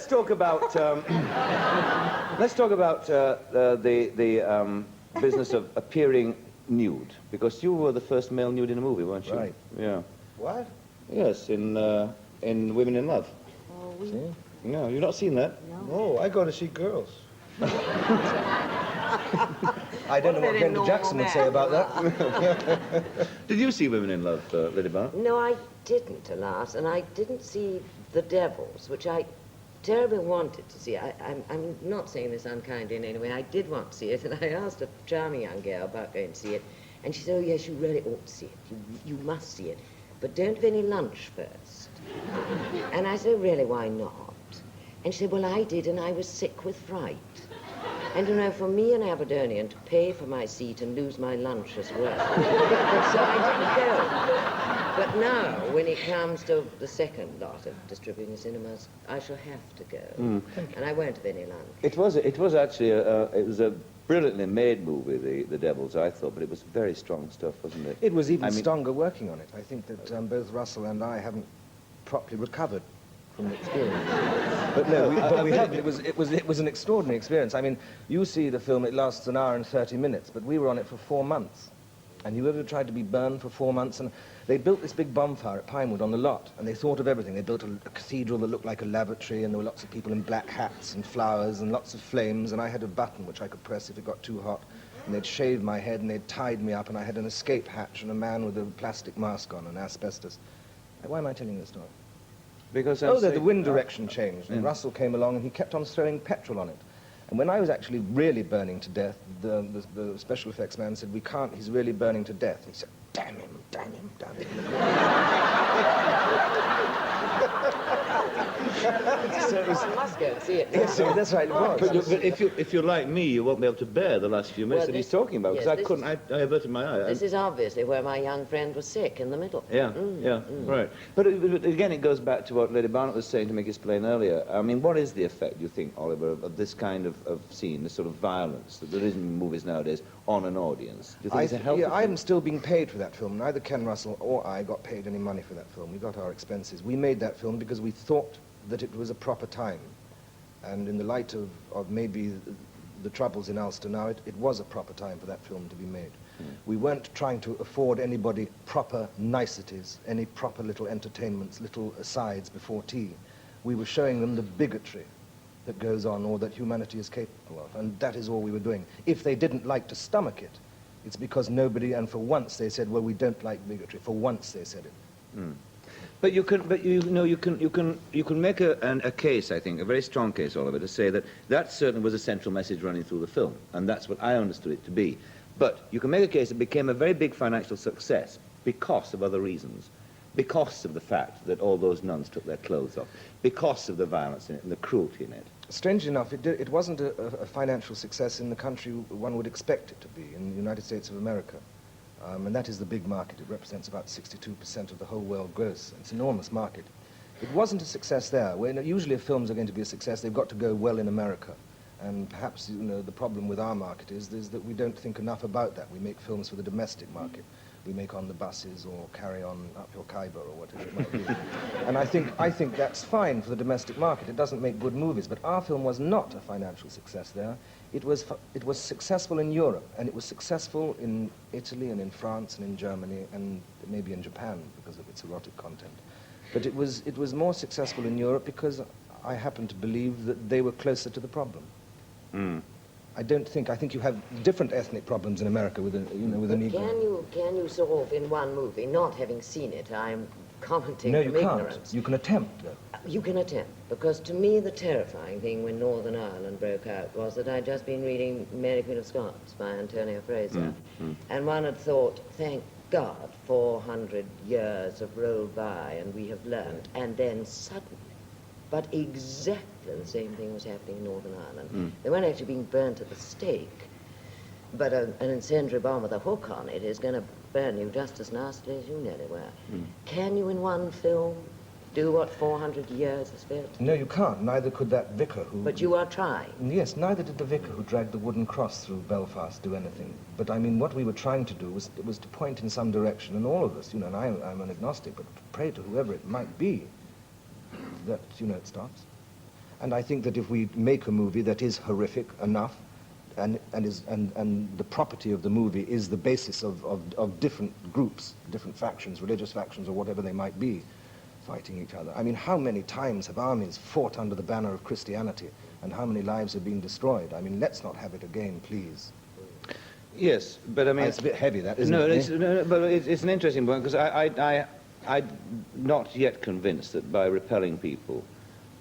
let's talk about the business of appearing nude, because you were the first male nude in a movie, weren't you? Right. Yeah. What? Yes, in Women in Love. Oh, we... See? No, you've not seen that? No, I go to see girls. I don't know what Brenda Jackson would say about that. Did you see Women in Love, Lady Barnett? No, I didn't, alas, and I didn't see The Devils, which I terribly wanted to see. I'm not saying this unkindly in any way. I did want to see it, and I asked a charming young girl about going to see it, and she said, oh, yes, you really ought to see it. You must see it, but don't have any lunch first. And I said, really, why not? And she said, well, I did, and I was sick with fright. And, you know, for me, an Aberdonian, to pay for my seat and lose my lunch as well. So I didn't go. But now, when it comes to the second lot of distributing cinemas, I shall have to go. And I won't have any lunch. It was actually a brilliantly made movie, The Devils, I thought, but it was very strong stuff, wasn't it? It was even stronger working on it. I think that both Russell and I haven't properly recovered from the experience. But no, we haven't. It was an extraordinary experience. I mean, you see the film, it lasts an hour and 30 minutes, but we were on it for 4 months. And you ever tried to be burned for 4 months? And they built this big bonfire at Pinewood on the lot, and they thought of everything. They built a cathedral that looked like a lavatory, and there were lots of people in black hats and flowers and lots of flames, and I had a button which I could press if it got too hot. And they'd shaved my head, and they'd tied me up, and I had an escape hatch and a man with a plastic mask on and asbestos. Why am I telling you this story? Because the wind direction changed, and Russell came along and he kept on throwing petrol on it. And when I was actually really burning to death, the special effects man said, we can't, he's really burning to death. He said, damn him, damn him, damn him. So it was... I must go and see it. Yes, that's right, it was. But if you're like me, you won't be able to bear the last few minutes that he's talking about, because I averted my eye. This is obviously where my young friend was sick, in the middle. Yeah, right. But again, it goes back to what Lady Barnett was saying to Mickey Spillane earlier. I mean, what is the effect, do you think, Oliver, of this kind of scene, this sort of violence that there is in movies nowadays on an audience? Do you think it's a healthy thing? I'm still being paid for that film. Neither Ken Russell or I got paid any money for that film. We got our expenses. We made that film because we thought that it was a proper time. And in the light of maybe the troubles in Ulster now, it was a proper time for that film to be made. We weren't trying to afford anybody proper niceties, any proper little entertainments, little asides before tea. We were showing them the bigotry that goes on, or that humanity is capable of, and that is all we were doing. If they didn't like to stomach it, it's because nobody, and for once they said, well, we don't like bigotry. For once they said it. But you can make a case, I think, a very strong case, Oliver, to say that certainly was a central message running through the film, and that's what I understood it to be. But you can make a case it became a very big financial success because of other reasons, because of the fact that all those nuns took their clothes off, because of the violence in it and the cruelty in it. Strangely enough, it wasn't a financial success in the country one would expect it to be, in the United States of America. And that is the big market. It represents about 62% of the whole world gross. It's an enormous market. It wasn't a success there. Usually if films are going to be a success, they've got to go well in America. And perhaps, you know, the problem with our market is that we don't think enough about that. We make films for the domestic market. We make On the Buses or Carry On Up Your Khyber or whatever it might be. And I think that's fine for the domestic market. It doesn't make good movies. But our film was not a financial success there. It was successful in Europe, and it was successful in Italy and in France and in Germany and maybe in Japan because of its erotic content. But it was more successful in Europe because I happen to believe that they were closer to the problem. I think you have different ethnic problems in America with a Negro. Can you solve in one movie, not having seen it, I'm commenting from ignorance. No, you can't. You can attempt, though. You can attempt, because to me the terrifying thing when Northern Ireland broke out was that I'd just been reading Mary Queen of Scots by Antonia Fraser, and one had thought, thank God, 400 years have rolled by and we have learned, and then suddenly, but exactly the same thing was happening in Northern Ireland. They weren't actually being burnt at the stake, but an incendiary bomb with a hook on it is going to burn you just as nastily as you nearly were. Can you in one film do what 400 years has failed? No, you can't. Neither could that vicar who... But you are trying. Yes, neither did the vicar who dragged the wooden cross through Belfast do anything. But I mean, what we were trying to do was to point in some direction, and all of us, you know, and I'm an agnostic, but pray to whoever it might be that, you know, it stops. And I think that if we make a movie that is horrific enough, and the property of the movie is the basis of different groups, different factions, religious factions or whatever they might be, fighting each other. I mean, how many times have armies fought under the banner of Christianity, and how many lives have been destroyed? I mean, let's not have it again, please. Yes, but I mean... It's a bit heavy, that, isn't no, it? No, but it's an interesting point, because I'm not yet convinced that by repelling people,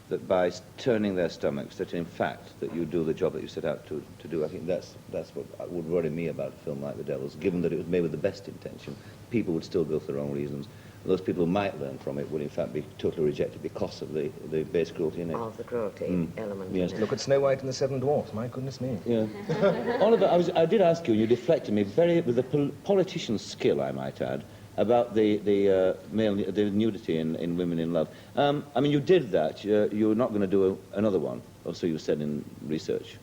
that by turning their stomachs, that in fact, that you do the job that you set out to do. I think that's what would worry me about a film like The Devils, given that it was made with the best intention. People would still go for their own reasons. Those people who might learn from it would in fact be totally rejected because of the base cruelty in it. Of the cruelty element. Yes. Look at Snow White and the Seven Dwarfs, my goodness me. Yeah. Oliver, I did ask you, and you deflected me with a politician's skill, I might add, about the nudity in Women in Love. I mean, you did that. You're not going to do another one, or so you said in research.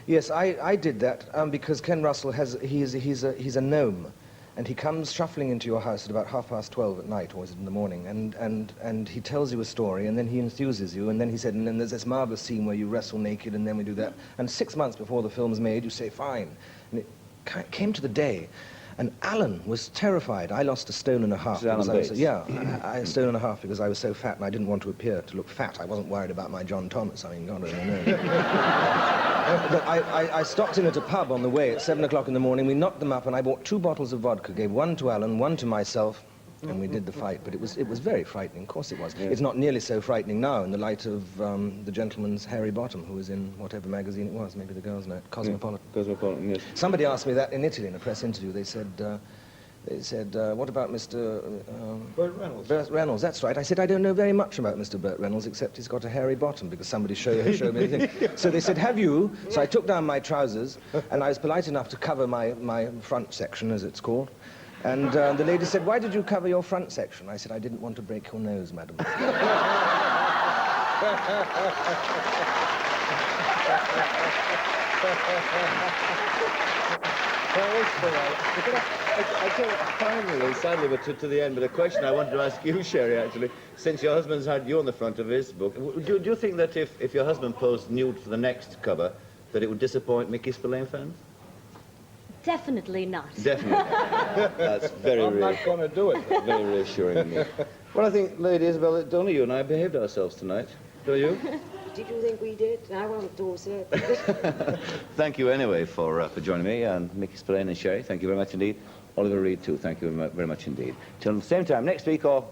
Yes, I did that because Ken Russell he's a gnome, and he comes shuffling into your house at about 12:30 at night, or is it in the morning, and he tells you a story, and then he enthuses you, and then he said, and then there's this marvelous scene where you wrestle naked, and then we do that, and 6 months before the film's made, you say, fine. And it came to the day, and Alan was terrified. I lost 1.5 stone. Alan Bates. Yeah, a 1.5 stone because I was so fat and I didn't want to appear to look fat. I wasn't worried about my John Thomas. I mean, God only knows. But I stopped in at a pub on the way at 7 o'clock in the morning. We knocked them up and I bought 2 bottles of vodka, gave 1 to Alan, 1 to myself, and we did the fight. But it was very frightening. Of course it was. Yeah. It's not nearly so frightening now in the light of the gentleman's hairy bottom, who was in whatever magazine it was, maybe the girls' know, Cosmopolitan. Cosmopolitan, yes. Somebody asked me that in Italy in a press interview. They said, what about Mr. Burt Reynolds. Burt Reynolds, that's right. I said, I don't know very much about Mr. Burt Reynolds, except he's got a hairy bottom, because somebody showed me the thing. So they said, have you? So I took down my trousers, and I was polite enough to cover my front section, as it's called. And the lady said, why did you cover your front section? I said, I didn't want to break your nose, madam. I tell you, finally, sadly, but to the end, but a question I wanted to ask you, Sherri, actually, since your husband's had you on the front of his book, do you think that if your husband posed nude for the next cover, that it would disappoint Mickey Spillane fans? Definitely not. Definitely. That's very I'm not going to do it. Very reassuring to me. Well, I think, Lady Isobel, only you and I behaved ourselves tonight. Don't you? Did you think we did? I won't do it. Thank you anyway for joining me, and Mickey Spillane and Sherri. Thank you very much indeed. Oliver Reed too. Thank you very much indeed. Till the same time next week, or